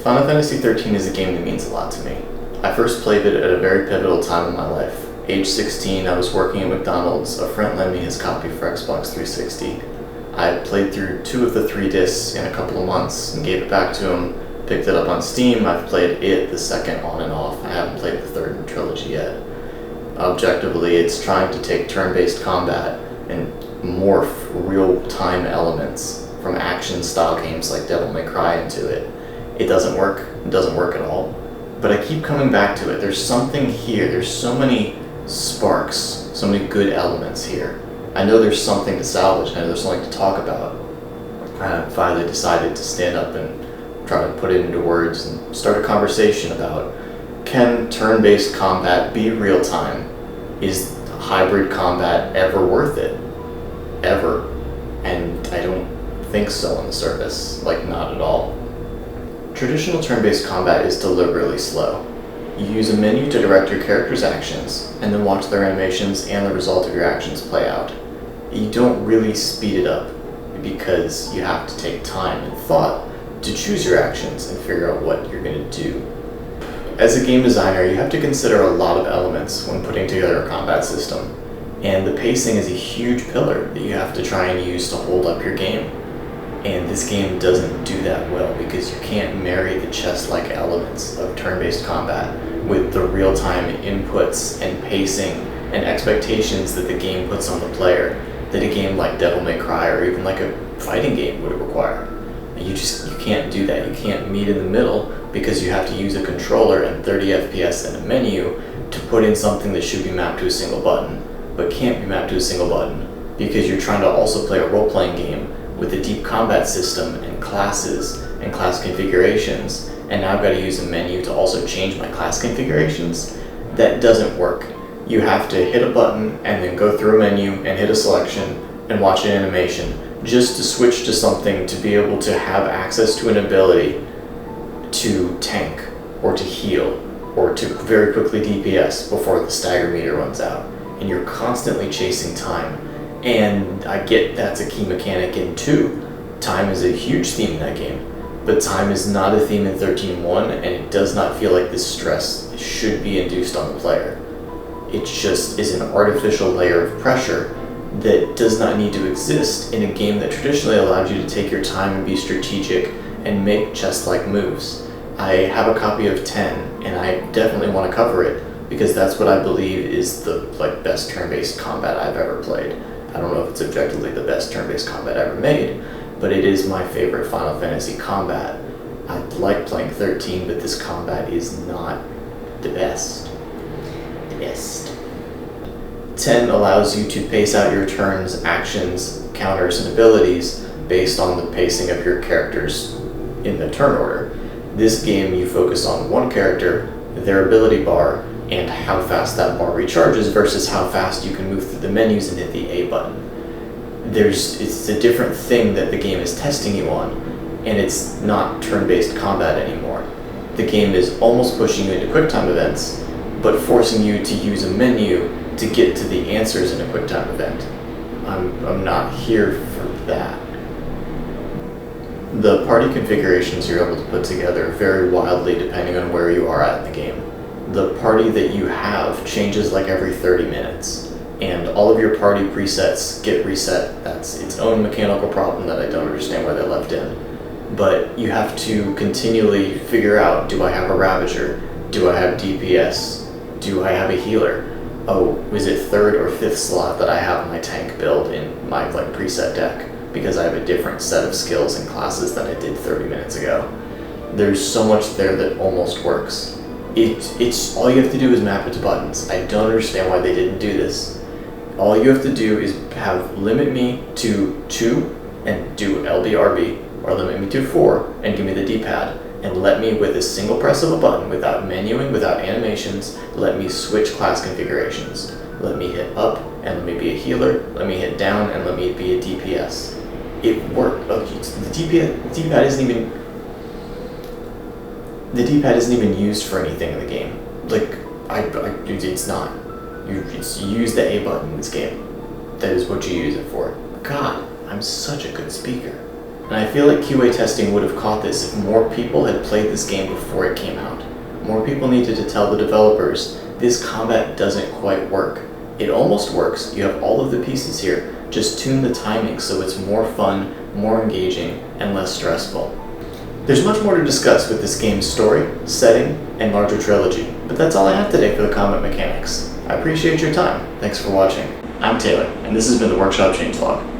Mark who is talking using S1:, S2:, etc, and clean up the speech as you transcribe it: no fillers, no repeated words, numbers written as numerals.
S1: Final Fantasy XIII is a game that means a lot to me. I first played it at a very pivotal time in my life. Age 16, I was working at McDonald's. A friend lent me his copy for Xbox 360. I played through 2 of the 3 discs in a couple of months and gave it back to him, picked it up on Steam. I've played it, the second, on and off. I haven't played the third in trilogy yet. Objectively, it's trying to take turn-based combat and morph real-time elements from action-style games like Devil May Cry into it. It doesn't work. It doesn't work at all. But I keep coming back to it. There's something here. There's so many sparks, so many good elements here. I know there's something to salvage. I know there's something to talk about. I finally decided to stand up and try to put it into words and start a conversation about, can turn-based combat be real-time? Is hybrid combat ever worth it? Ever? And I don't think so on the surface. Like, not at all. Traditional turn-based combat is deliberately slow. You use a menu to direct your character's actions, and then watch their animations and the result of your actions play out. You don't really speed it up, because you have to take time and thought to choose your actions and figure out what you're going to do. As a game designer, you have to consider a lot of elements when putting together a combat system, and the pacing is a huge pillar that you have to try and use to hold up your game. And this game doesn't do that well because you can't marry the chess-like elements of turn-based combat with the real-time inputs and pacing and expectations that the game puts on the player that a game like Devil May Cry or even like a fighting game would require. You can't do that. You can't meet in the middle because you have to use a controller and 30 FPS and a menu to put in something that should be mapped to a single button, but can't be mapped to a single button because you're trying to also play a role-playing game with a deep combat system and classes and class configurations, and now I've got to use a menu to also change my class configurations. That doesn't work. You have to hit a button and then go through a menu and hit a selection and watch an animation just to switch to something to be able to have access to an ability to tank or to heal or to very quickly DPS before the stagger meter runs out. And you're constantly chasing time. And I get that's a key mechanic in 2. Time is a huge theme in that game, but time is not a theme in 13.1, and it does not feel like this stress should be induced on the player. It just is an artificial layer of pressure that does not need to exist in a game that traditionally allowed you to take your time and be strategic and make chess-like moves. I have a copy of 10, and I definitely want to cover it because that's what I believe is the best turn-based combat I've ever played. I don't know if it's objectively the best turn-based combat ever made, but it is my favorite Final Fantasy combat. I like playing 13, but this combat is not the best. 10 allows you to pace out your turns, actions, counters, and abilities based on the pacing of your characters in the turn order. This game, you focus on one character, their ability bar, and how fast that bar recharges versus how fast you can move through the menus and hit the A button. It's a different thing that the game is testing you on, and it's not turn-based combat anymore. The game is almost pushing you into QuickTime events, but forcing you to use a menu to get to the answers in a QuickTime event. I'm not here for that. The party configurations you're able to put together vary wildly depending on where you are at in the game. The party that you have changes like every 30 minutes, and all of your party presets get reset. That's its own mechanical problem that I don't understand why they left in. But you have to continually figure out, do I have a Ravager? Do I have DPS? Do I have a healer? Oh, is it 3rd or 5th slot that I have my tank build in my preset deck? Because I have a different set of skills and classes than I did 30 minutes ago. There's so much there that almost works. It's all you have to do is map it to buttons. I don't understand why they didn't do this. All you have to do is limit me to 2 and do LBRB, or limit me to 4 and give me the D-pad, and let me, with a single press of a button, without menuing, without animations, let me switch class configurations. Let me hit up and let me be a healer, let me hit down and let me be a DPS. It worked. The D-pad isn't even used for anything in the game. It's not. You use the A button in this game. That is what you use it for. God, I'm such a good speaker. And I feel like QA testing would have caught this if more people had played this game before it came out. More people needed to tell the developers, this combat doesn't quite work. It almost works, you have all of the pieces here, just tune the timing so it's more fun, more engaging, and less stressful. There's much more to discuss with this game's story, setting, and larger trilogy, but that's all I have today for the combat mechanics. I appreciate your time. Thanks for watching. I'm Taylor, and this has been the Workshop Changelog.